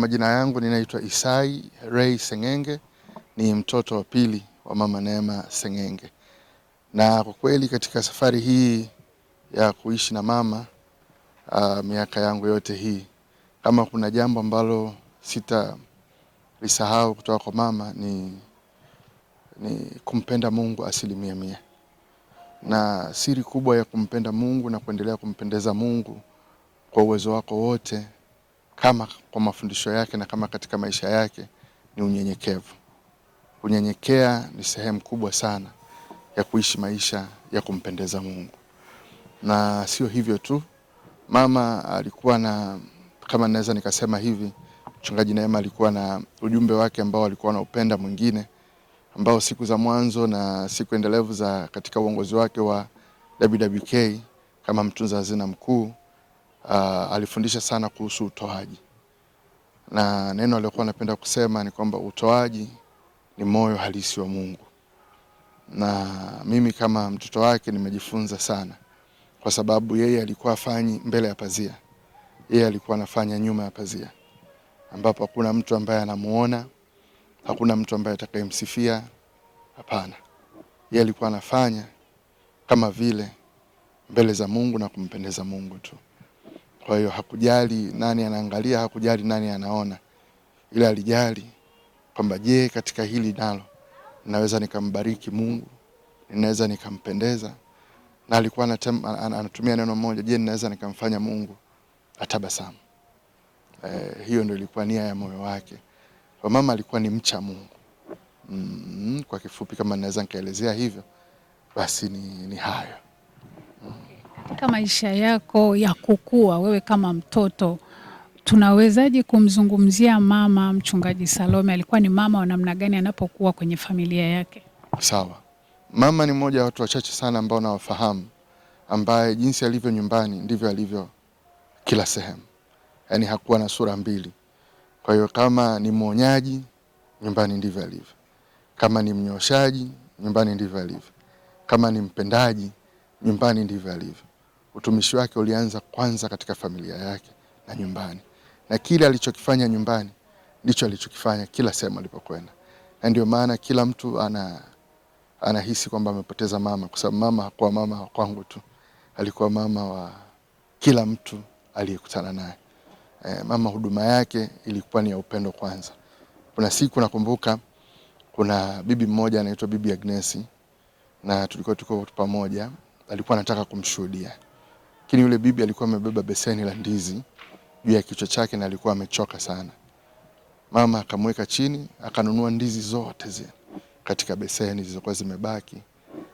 majina yangu ninaitwa Isai Ray Seng'enge, ni mtoto wa pili wa mama Neema Seng'enge. Na kwa kweli katika safari hii ya kuishi na mama miaka yangu yote hii, kama kuna jambo ambalo sitalisahau kutoka kwa mama ni kumpenda Mungu 100%. Na siri kubwa ya kumpenda Mungu na kuendelea kumpendeza Mungu kwa uwezo wako wote, kama kwa mafundisho yake na kama katika maisha yake, ni unyenyekevu. Kunyenyekea ni sehemu kubwa sana ya kuishi maisha ya kumpendeza Mungu. Na sio hivyo tu, mama alikuwa na, kama naweza nikasema hivi, Mchungaji Neema alikuwa na ujumbe wake ambao alikuwa na upenda mwingine, ambao siku za mwanzo na siku endelevu za katika uongozi wake wa WWK kama mtunza hazina mkuu, alifundisha sana kuhusu utoaji. Na neno alilokuwa anapenda kusema ni kwamba utoaji ni moyo halisi wa Mungu. Na mimi kama mtoto wake nimejifunza sana, kwa sababu yeye alikuwa afanyi mbele ya pazia. Yeye alikuwa anafanya nyuma ya pazia, ambapo hakuna mtu ambaye anamuona, hakuna mtu ambaye atakayemsifia. Hapana. Yeye alikuwa anafanya kama vile mbele za Mungu na kumpendeza Mungu tu. Kwa hiyo hakujali nani anaangalia, hakujali nani anaona, ila alijali kwamba je, katika hili nalo ninaweza nikambariki Mungu, ninaweza nikampendeza. Na alikuwa anatumia neno moja, je, ninaweza nikamfanya Mungu atabasamu. Hiyo ndio ilikuwa nia ya moyo wake. Kwa mama alikuwa ni mcha Mungu. Kwa kifupi kama naweza nikaelezea hivyo, basi ni hayo. Katika maisha yako ya kukua wewe kama mtoto, tunawezaje kumzungumzia mama Mchungaji Salome? Alikuwa ni mama wa namna gani anapokuwa kwenye familia yake? Sawa. Mama ni mmoja wa watu wachache sana ambao nawafahamu, ambaye jinsi alivyo nyumbani ndivyo alivyo kila sehemu. Yaani hakuwa na sura mbili. Kwa hiyo kama ni mwonyaji, nyumbani ndivyo alivyo. Kama ni mnyoshaji, nyumbani ndivyo alivyo. Kama ni mpendaji, nyumbani ndivyo alivyo. Utumishi wake ulianza kwanza katika familia yake na nyumbani. Na kile alichokifanya nyumbani ndicho alichokifanya kila sehemu alipokwenda. Na ndio maana kila mtu anahisi kwamba amepoteza mama, kwa sababu mama hakuwa mama wa kwangu tu. Alikuwa mama wa kila mtu aliyekutana naye. Mama huduma yake ilikuwa ni ya upendo kwanza. Kuna siku nakumbuka kuna bibi mmoja anaitwa Bibi Agnesi, na tulikuwa tuko pamoja, alikuwa anataka kumshuhudia. Lakini yule bibi alikuwa amebeba beseni la ndizi juu ya kichwa chake na alikuwa amechoka sana. Mama akamweka chini, akanunua ndizi zote zile katika beseni zilizokuwa zimebaki.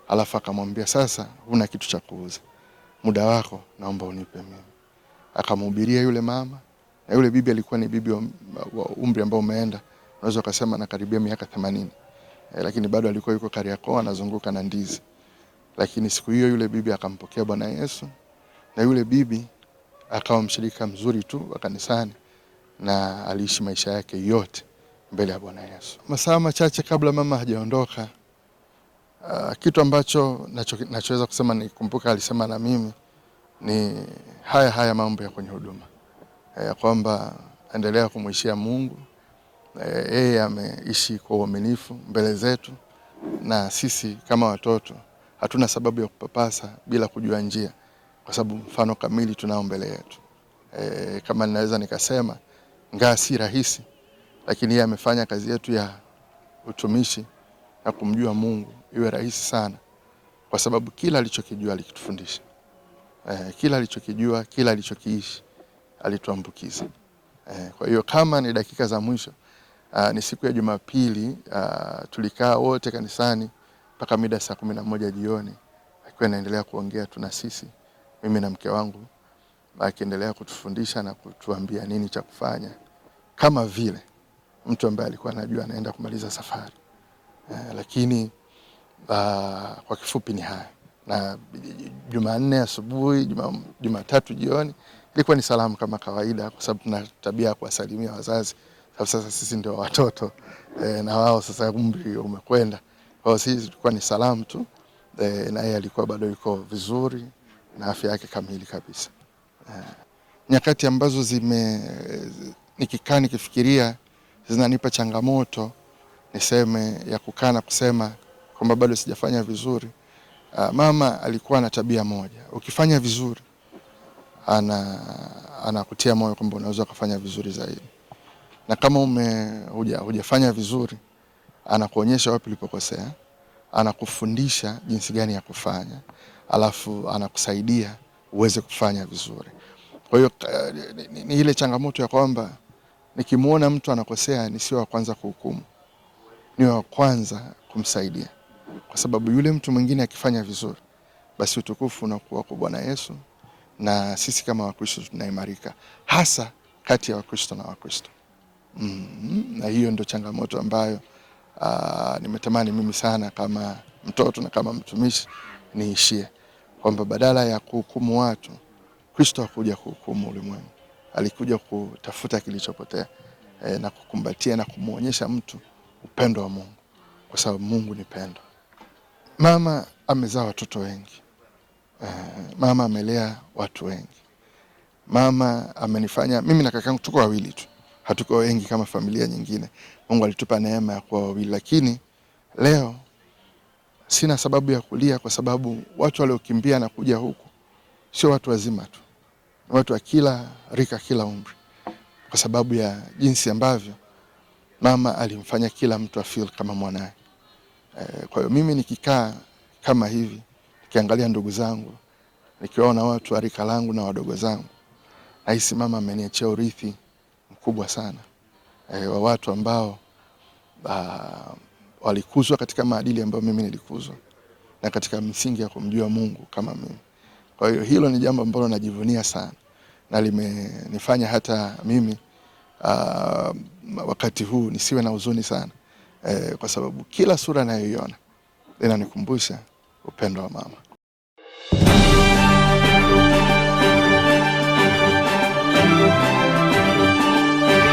Alafu akamwambia, sasa huna kitu cha kuuza, muda wako naomba unipe mimi. Akamhubiria yule mama, na yule bibi alikuwa ni bibi wa umri ambao umeenda, unaweza kusema na karibia miaka 80. Lakini bado alikuwa yuko Kariakoo anazunguka na ndizi. Lakini siku hiyo yule bibi akampokea Bwana Yesu, na yule bibi akawa mshirika mzuri tu wa kanisani, na aliishi maisha yake yote mbele ya Bwana Yesu. Masaa machache kabla mama hajaondoka, kitu ambacho nachoweza kusema nikumbuka alisema na mimi ni haya mambo ya kwenye huduma. Kwamba endelea kumwishia Mungu. Yeye ameishi kwa uaminifu mbele zetu, na sisi kama watoto hatuna sababu ya kupapasa bila kujua njia, kwa sababu mfano kamili tunao mbele yetu. Kama ninaweza nikasema, ingawa si rahisi, lakini yeye amefanya kazi yetu ya utumishi na kumjua Mungu iwe rahisi sana, kwa sababu kila alichokijua alikitufundisha. Kila alichokijua, kila alichokiishi alituambukiza. Kwa hiyo kama ni dakika za mwisho, ni siku ya Jumapili, tulikaa wote kanisani mpaka mida saa 11 jioni, akiwa anaendelea kuongea tu na sisi, mimi na mke wangu, akiendelea kutufundisha na kutuambia nini cha kufanya, kama vile mtu ambaye alikuwa anajua anaenda kumaliza safari. Lakini kwa kifupi ni haya. Na Jumanne asubuhi, Jumatatu jioni ilikuwa ni salamu kama kawaida, kwa sababu tuna tabia ya kuwasalimia wazazi. Sasa sisi ndio watoto, na wao sasa umri umekwenda. Kwa hiyo sisi tulikuwa ni salamu tu, na yeye alikuwa bado yuko vizuri na afya yake kamili kabisa. Nyakati ambazo nikikaa nikifikiria zinanipa changamoto niseme ya kukaa na kusema kwamba bado sijafanya vizuri. Mama alikuwa na tabia moja, ukifanya vizuri anakutia moyo kwamba unaweza kufanya vizuri zaidi, na kama hujafanya vizuri anakuonyesha wapi ulipokosea, anakufundisha jinsi gani ya kufanya, alafu anakusaidia uweze kufanya vizuri. Kwa hiyo ni ile changamoto ya kwamba nikimuona mtu anakosea nisiwe wa kwanza kuhukumu, niwe wa kwanza kumsaidia, kwa sababu yule mtu mwingine akifanya vizuri basi utukufu unakuwa kwa Bwana Yesu, na sisi kama Wakristo tunaimarika, hasa kati ya Wakristo na Wakristo. Na hiyo ndio changamoto ambayo nimetamani mimi sana kama mtoto na kama mtumishi niishie, kwamba badala ya kuhukumu watu, Kristo hakuja kuhukumu ulimwengu, alikuja kutafuta kilichopotea na kukumbatia na kumuonyesha mtu upendo wa Mungu, kwa sababu Mungu ni pendo. Mama amezaa watoto wengi, mama amelea watu wengi, mama amenifanya mimi na kakangu tuko wawili tu, hatuko wengi kama familia nyingine. Mungu alitupa neema ya kuwa wawili, lakini leo sina sababu ya kulia, kwa sababu watu waliokimbia na kuja huku sio watu wazima tu, ni watu wa kila rika, kila umri, kwa sababu ya jinsi ambavyo mama alimfanya kila mtu afeel kama mwanae. Kwa hiyo mimi nikikaa kama hivi, nikiangalia ndugu zangu, nikiona watu wa rika langu na wadogo zangu, nahisi mama ameniachia urithi mkubwa sana wa watu ambao walikuzwa katika maadili ambayo mimi nilikuzwa na katika misingi ya kumjua Mungu kama mimi. Kwa hiyo hilo ni jambo ambalo najivunia sana, na limenifanya hata mimi wakati huu nisiwe na huzuni sana, kwa sababu kila sura ninayoiona inanikumbusha upendo wa mama.